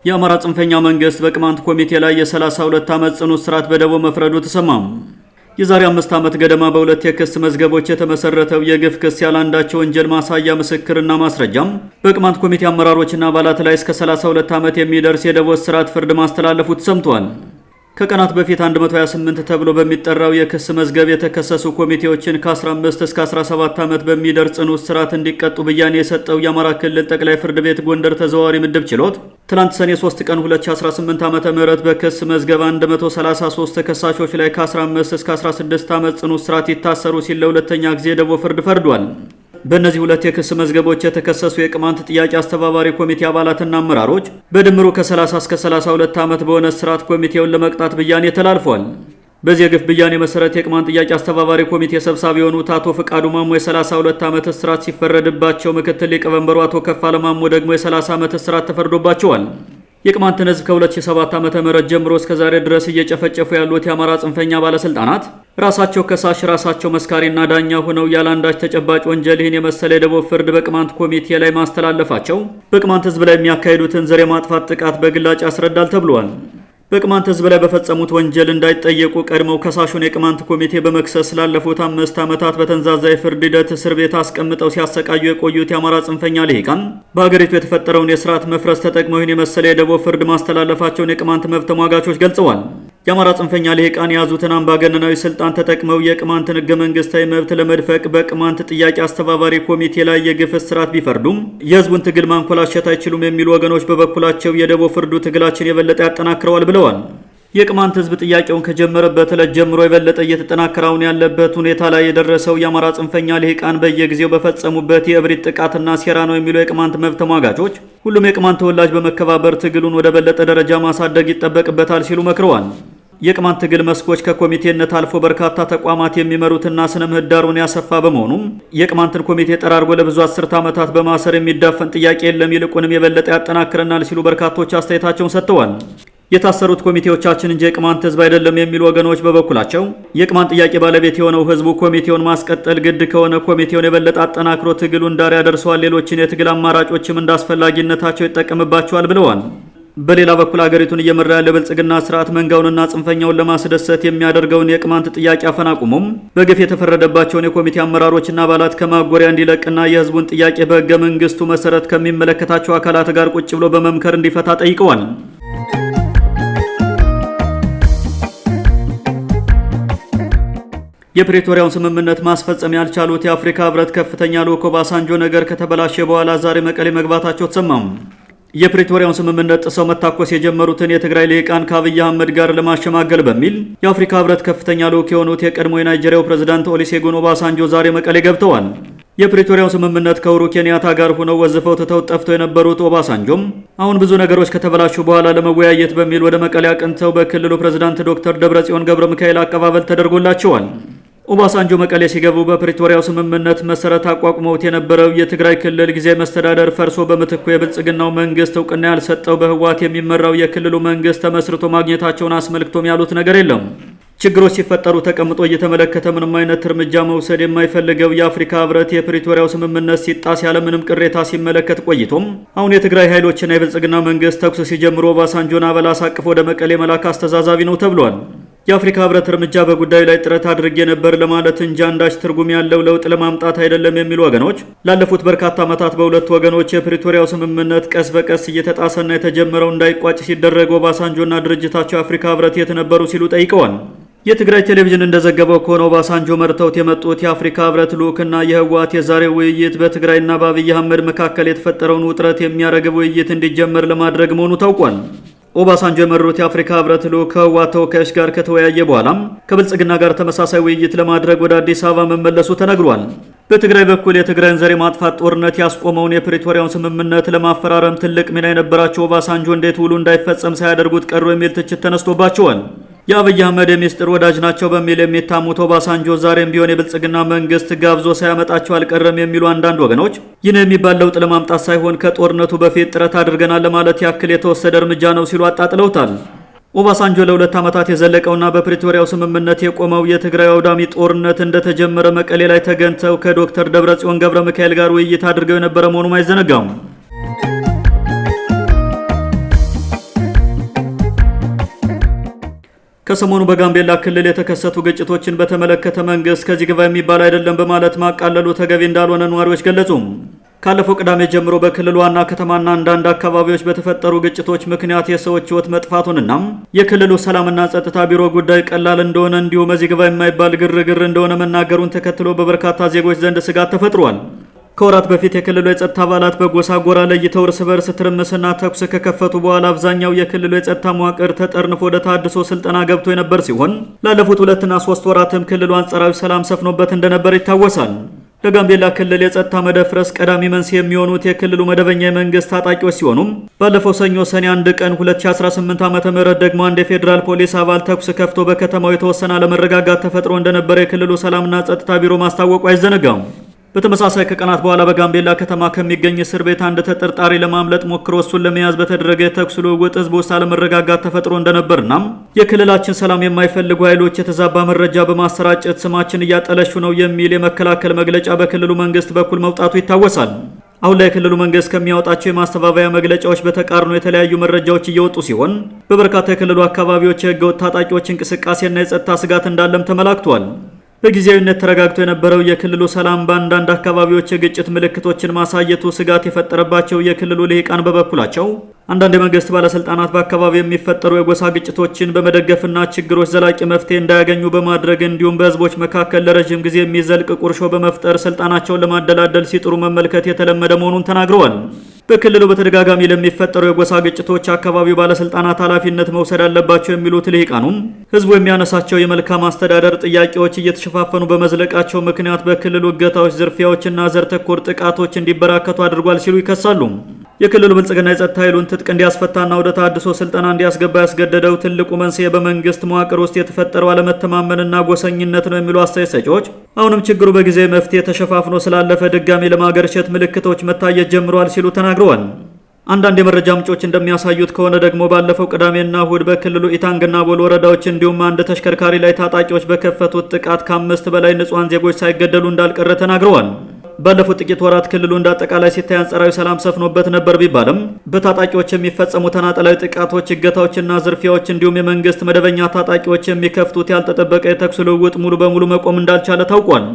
የአማራ ጽንፈኛ መንግስት በቅማንት ኮሚቴ ላይ የ32 ዓመት ጽኑ እስራት በደቡብ መፍረዱ ተሰማም። የዛሬ 5 ዓመት ገደማ በሁለት የክስ መዝገቦች የተመሰረተው የግፍ ክስ ያላንዳቸው ወንጀል ማሳያ ምስክርና ማስረጃም በቅማንት ኮሚቴ አመራሮችና አባላት ላይ እስከ 32 ዓመት የሚደርስ የደቡብ እስራት ፍርድ ማስተላለፉ ተሰምቷል። ከቀናት በፊት 128 ተብሎ በሚጠራው የክስ መዝገብ የተከሰሱ ኮሚቴዎችን ከ15 እስከ 17 ዓመት በሚደርስ ጽኑ እስራት እንዲቀጡ ብያኔ የሰጠው የአማራ ክልል ጠቅላይ ፍርድ ቤት ጎንደር ተዘዋዋሪ ምድብ ችሎት ትላንት ሰኔ 3 ቀን 2018 ዓ.ም በክስ መዝገብ 133 ተከሳሾች ላይ ከ15 እስከ 16 ዓመት ጽኑ እስራት ይታሰሩ ሲል ለሁለተኛ ጊዜ ደቡብ ፍርድ ፈርዷል። በእነዚህ ሁለት የክስ መዝገቦች የተከሰሱ የቅማንት ጥያቄ አስተባባሪ ኮሚቴ አባላትና አመራሮች በድምሩ ከ30 እስከ 32 ዓመት በሆነ እስራት ኮሚቴውን ለመቅጣት ብያኔ ተላልፏል። በዚህ የግፍ ብያኔ መሰረት የቅማንት ጥያቄ አስተባባሪ ኮሚቴ ሰብሳቢ የሆኑት አቶ ፍቃዱ ማሞ የ32 ዓመት እስራት ሲፈረድባቸው፣ ምክትል ሊቀመንበሩ አቶ ከፋለ ማሞ ደግሞ የ30 ዓመት እስራት ተፈርዶባቸዋል። የቅማንትን ሕዝብ ከ2007 ዓ.ም ጀምሮ እስከ ዛሬ ድረስ እየጨፈጨፉ ያሉት የአማራ ጽንፈኛ ባለስልጣናት ራሳቸው ከሳሽ ራሳቸው መስካሪና ዳኛ ሆነው ያላንዳች ተጨባጭ ወንጀል ይህን የመሰለ የደቡብ ፍርድ በቅማንት ኮሚቴ ላይ ማስተላለፋቸው በቅማንት ሕዝብ ላይ የሚያካሂዱትን ዘር የማጥፋት ጥቃት በግላጭ ያስረዳል ተብሏል። በቅማንት ሕዝብ ላይ በፈጸሙት ወንጀል እንዳይጠየቁ ቀድመው ከሳሹን የቅማንት ኮሚቴ በመክሰስ ላለፉት 5 ዓመታት በተንዛዛ የፍርድ ሂደት እስር ቤት አስቀምጠው ሲያሰቃዩ የቆዩት የአማራ ጽንፈኛ ልሂቃን በሀገሪቱ የተፈጠረውን የስርዓት መፍረስ ተጠቅመው ይህን የመሰለ የደቡብ ፍርድ ማስተላለፋቸውን የቅማንት መብት ተሟጋቾች ገልጸዋል። የአማራ ጽንፈኛ ልሂቃን የያዙትን አምባገነናዊ ስልጣን ተጠቅመው የቅማንትን ህገ መንግስታዊ መብት ለመድፈቅ በቅማንት ጥያቄ አስተባባሪ ኮሚቴ ላይ የግፍ እስራት ቢፈርዱም የህዝቡን ትግል ማንኮላሸት አይችሉም የሚሉ ወገኖች በበኩላቸው የደቡብ ፍርዱ ትግላችን የበለጠ ያጠናክረዋል ብለዋል። የቅማንት ህዝብ ጥያቄውን ከጀመረበት ዕለት ጀምሮ የበለጠ እየተጠናከረ ያለበት ሁኔታ ላይ የደረሰው የአማራ ጽንፈኛ ልሂቃን በየጊዜው በፈጸሙበት የእብሪት ጥቃትና ሴራ ነው የሚሉ የቅማንት መብት ተሟጋቾች ሁሉም የቅማንት ተወላጅ በመከባበር ትግሉን ወደ በለጠ ደረጃ ማሳደግ ይጠበቅበታል ሲሉ መክረዋል። የቅማንት ትግል መስኮች ከኮሚቴነት አልፎ በርካታ ተቋማት የሚመሩትና ስነ ምህዳሩን ያሰፋ በመሆኑም የቅማንትን ኮሚቴ ጠራርጎ ለብዙ አስርት ዓመታት በማሰር የሚዳፈን ጥያቄ የለም፣ ይልቁንም የበለጠ ያጠናክረናል ሲሉ በርካቶች አስተያየታቸውን ሰጥተዋል። የታሰሩት ኮሚቴዎቻችን እንጂ የቅማንት ህዝብ አይደለም የሚሉ ወገኖች በበኩላቸው የቅማንት ጥያቄ ባለቤት የሆነው ህዝቡ ኮሚቴውን ማስቀጠል ግድ ከሆነ ኮሚቴውን የበለጠ አጠናክሮ ትግሉን ዳር ያደርሰዋል፣ ሌሎችን የትግል አማራጮችም እንዳስፈላጊነታቸው ይጠቀምባቸዋል ብለዋል። በሌላ በኩል አገሪቱን እየመራ ያለ ብልጽግና ስርዓት መንጋውንና ጽንፈኛውን ለማስደሰት የሚያደርገውን የቅማንት ጥያቄ አፈናቁሞም በግፍ የተፈረደባቸውን የኮሚቴ አመራሮችና አባላት ከማጎሪያ እንዲለቅና የህዝቡን ጥያቄ በህገ መንግስቱ መሰረት ከሚመለከታቸው አካላት ጋር ቁጭ ብሎ በመምከር እንዲፈታ ጠይቀዋል። የፕሪቶሪያውን ስምምነት ማስፈጸም ያልቻሉት የአፍሪካ ህብረት ከፍተኛ ልዑክ ኦባሳንጆ ነገር ከተበላሸ በኋላ ዛሬ መቀሌ መግባታቸው ተሰማም። የፕሪቶሪያውን ስምምነት ጥሰው መታኮስ የጀመሩትን የትግራይ ልሂቃን ከአብይ አህመድ ጋር ለማሸማገል በሚል የአፍሪካ ህብረት ከፍተኛ ልዑክ የሆኑት የቀድሞ የናይጄሪያው ፕሬዝዳንት ኦሉሴጉን ኦባሳንጆ ዛሬ መቀሌ ገብተዋል። የፕሪቶሪያው ስምምነት ከኡሁሩ ኬንያታ ጋር ሆነው ወዝፈው ትተው ጠፍተው የነበሩት ኦባሳንጆም አሁን ብዙ ነገሮች ከተበላሹ በኋላ ለመወያየት በሚል ወደ መቀሌ አቅንተው በክልሉ ፕሬዝዳንት ዶክተር ደብረጽዮን ገብረ ሚካኤል አቀባበል ተደርጎላቸዋል። ኦባሳንጆ መቀሌ ሲገቡ በፕሪቶሪያው ስምምነት መሰረት አቋቁመውት የነበረው የትግራይ ክልል ጊዜያዊ መስተዳደር ፈርሶ በምትኩ የብልጽግናው መንግስት እውቅና ያልሰጠው በህወሓት የሚመራው የክልሉ መንግስት ተመስርቶ ማግኘታቸውን አስመልክቶም ያሉት ነገር የለም። ችግሮች ሲፈጠሩ ተቀምጦ እየተመለከተ ምንም አይነት እርምጃ መውሰድ የማይፈልገው የአፍሪካ ህብረት የፕሪቶሪያው ስምምነት ሲጣስ ያለምንም ቅሬታ ሲመለከት ቆይቶም አሁን የትግራይ ኃይሎችና የብልጽግና መንግስት ተኩስ ሲጀምሩ ኦባሳንጆን አበል አሳቅፎ ወደ መቀሌ መላክ አስተዛዛቢ ነው ተብሏል። የአፍሪካ ህብረት እርምጃ በጉዳዩ ላይ ጥረት አድርጌ ነበር ለማለት እንጂ አንዳች ትርጉም ያለው ለውጥ ለማምጣት አይደለም የሚሉ ወገኖች ላለፉት በርካታ ዓመታት በሁለቱ ወገኖች የፕሪቶሪያው ስምምነት ቀስ በቀስ እየተጣሰና የተጀመረው እንዳይቋጭ ሲደረግ ኦባሳንጆና ድርጅታቸው የአፍሪካ ህብረት የት ነበሩ ሲሉ ጠይቀዋል። የትግራይ ቴሌቪዥን እንደዘገበው ከሆነ ኦባሳንጆ መርተውት የመጡት የአፍሪካ ህብረት ልዑክና የህወሓት የዛሬው ውይይት በትግራይና በአብይ አህመድ መካከል የተፈጠረውን ውጥረት የሚያረግብ ውይይት እንዲጀመር ለማድረግ መሆኑ ታውቋል። ኦባሳንጆ የመሩት የአፍሪካ ህብረት ልዑክ ከህወሓት ተወካዮች ጋር ከተወያየ በኋላም ከብልጽግና ጋር ተመሳሳይ ውይይት ለማድረግ ወደ አዲስ አበባ መመለሱ ተነግሯል። በትግራይ በኩል የትግራይን ዘር የማጥፋት ጦርነት ያስቆመውን የፕሪቶሪያውን ስምምነት ለማፈራረም ትልቅ ሚና የነበራቸው ኦባሳንጆ እንዴት ውሉ እንዳይፈጸም ሳያደርጉት ቀሩ የሚል ትችት ተነስቶባቸዋል። የአብይ አህመድ የሚስጥር ወዳጅ ናቸው በሚል የሚታሙት ኦባሳንጆ ዛሬም ቢሆን የብልጽግና መንግስት ጋብዞ ሳያመጣቸው አልቀረም የሚሉ አንዳንድ ወገኖች ይህን የሚባል ለውጥ ለማምጣት ሳይሆን ከጦርነቱ በፊት ጥረት አድርገናል ለማለት ያክል የተወሰደ እርምጃ ነው ሲሉ አጣጥለውታል። ኦባሳንጆ ለ2 ዓመታት የዘለቀውና በፕሪቶሪያው ስምምነት የቆመው የትግራይ አውዳሚ ጦርነት እንደተጀመረ መቀሌ ላይ ተገኝተው ከዶክተር ደብረጽዮን ገብረ ሚካኤል ጋር ውይይት አድርገው የነበረ መሆኑም አይዘነጋም። ከሰሞኑ በጋምቤላ ክልል የተከሰቱ ግጭቶችን በተመለከተ መንግስት ከዚህ ግባ የሚባል አይደለም በማለት ማቃለሉ ተገቢ እንዳልሆነ ነዋሪዎች ገለጹ። ካለፈው ቅዳሜ ጀምሮ በክልሉ ዋና ከተማና አንዳንድ አካባቢዎች በተፈጠሩ ግጭቶች ምክንያት የሰዎች ሕይወት መጥፋቱንና የክልሉ ሰላምና ጸጥታ ቢሮ ጉዳይ ቀላል እንደሆነ እንዲሁም ከዚህ ግባ የማይባል ግርግር እንደሆነ መናገሩን ተከትሎ በበርካታ ዜጎች ዘንድ ስጋት ተፈጥሯል። ከወራት በፊት የክልሉ የጸጥታ አባላት በጎሳ ጎራ ለይተው እርስ በርስ ትርምስና ተኩስ ከከፈቱ በኋላ አብዛኛው የክልሉ የጸጥታ መዋቅር ተጠርንፎ ወደ ታድሶ ስልጠና ገብቶ የነበር ሲሆን ላለፉት 2 እና 3 ወራትም ክልሉ አንጻራዊ ሰላም ሰፍኖበት እንደነበር ይታወሳል። ለጋምቤላ ክልል የጸጥታ መደፍረስ ቀዳሚ መንስኤ የሚሆኑት የክልሉ መደበኛ የመንግስት ታጣቂዎች ሲሆኑም ባለፈው ሰኞ ሰኔ 1 ቀን 2018 ዓ.ም ደግሞ አንድ የፌዴራል ፖሊስ አባል ተኩስ ከፍቶ በከተማው የተወሰነ አለመረጋጋት ተፈጥሮ እንደነበረ የክልሉ ሰላምና ጸጥታ ቢሮ ማስታወቁ አይዘነጋም። በተመሳሳይ ከቀናት በኋላ በጋምቤላ ከተማ ከሚገኝ እስር ቤት አንድ ተጠርጣሪ ለማምለጥ ሞክሮ እሱን ለመያዝ በተደረገ የተኩስ ልውውጥ ህዝብ ውስጥ አለመረጋጋት ተፈጥሮ እንደነበርና የክልላችን ሰላም የማይፈልጉ ኃይሎች የተዛባ መረጃ በማሰራጨት ስማችን እያጠለሹ ነው የሚል የመከላከል መግለጫ በክልሉ መንግስት በኩል መውጣቱ ይታወሳል። አሁን ላይ የክልሉ መንግስት ከሚያወጣቸው የማስተባበያ መግለጫዎች በተቃርኖ የተለያዩ መረጃዎች እየወጡ ሲሆን በበርካታ የክልሉ አካባቢዎች የህገወጥ ታጣቂዎች እንቅስቃሴና የጸጥታ ስጋት እንዳለም ተመላክቷል። በጊዜያዊነት ተረጋግቶ የነበረው የክልሉ ሰላም በአንዳንድ አካባቢዎች የግጭት ምልክቶችን ማሳየቱ ስጋት የፈጠረባቸው የክልሉ ልሂቃን በበኩላቸው አንዳንድ የመንግስት ባለስልጣናት በአካባቢው የሚፈጠሩ የጎሳ ግጭቶችን በመደገፍና ችግሮች ዘላቂ መፍትሄ እንዳያገኙ በማድረግ እንዲሁም በህዝቦች መካከል ለረጅም ጊዜ የሚዘልቅ ቁርሾ በመፍጠር ስልጣናቸውን ለማደላደል ሲጥሩ መመልከት የተለመደ መሆኑን ተናግረዋል። በክልሉ በተደጋጋሚ ለሚፈጠሩ የጎሳ ግጭቶች አካባቢው ባለስልጣናት ኃላፊነት መውሰድ አለባቸው የሚሉት ልሂቃኑም ህዝቡ የሚያነሳቸው የመልካም አስተዳደር ጥያቄዎች እየተሸፋፈኑ በመዝለቃቸው ምክንያት በክልሉ እገታዎች፣ ዝርፊያዎችና ዘር ተኮር ጥቃቶች እንዲበራከቱ አድርጓል ሲሉ ይከሳሉ። የክልሉ ብልጽግና የጸጥታ ኃይሉን ትጥቅ እንዲያስፈታና ወደ ታድሶ ስልጠና እንዲያስገባ ያስገደደው ትልቁ መንስኤ በመንግስት መዋቅር ውስጥ የተፈጠረው አለመተማመንና ጎሰኝነት ነው የሚሉ አስተያየት ሰጪዎች አሁንም ችግሩ በጊዜ መፍትሄ ተሸፋፍኖ ስላለፈ ድጋሚ ለማገርሸት ምልክቶች መታየት ጀምረዋል ሲሉ ተናግረዋል። አንዳንድ የመረጃ ምንጮች እንደሚያሳዩት ከሆነ ደግሞ ባለፈው ቅዳሜና እሁድ በክልሉ ኢታንግና ቦል ወረዳዎች እንዲሁም አንድ ተሽከርካሪ ላይ ታጣቂዎች በከፈቱት ጥቃት ከ5 በላይ ንጹሃን ዜጎች ሳይገደሉ እንዳልቀረ ተናግረዋል። ባለፉት ጥቂት ወራት ክልሉ እንዳጠቃላይ ሲታይ አንጻራዊ ሰላም ሰፍኖበት ነበር ቢባልም በታጣቂዎች የሚፈጸሙ ተናጠላዊ ጥቃቶች፣ እገታዎችና ዝርፊያዎች እንዲሁም የመንግስት መደበኛ ታጣቂዎች የሚከፍቱት ያልተጠበቀ የተኩስ ልውውጥ ሙሉ በሙሉ መቆም እንዳልቻለ ታውቋል።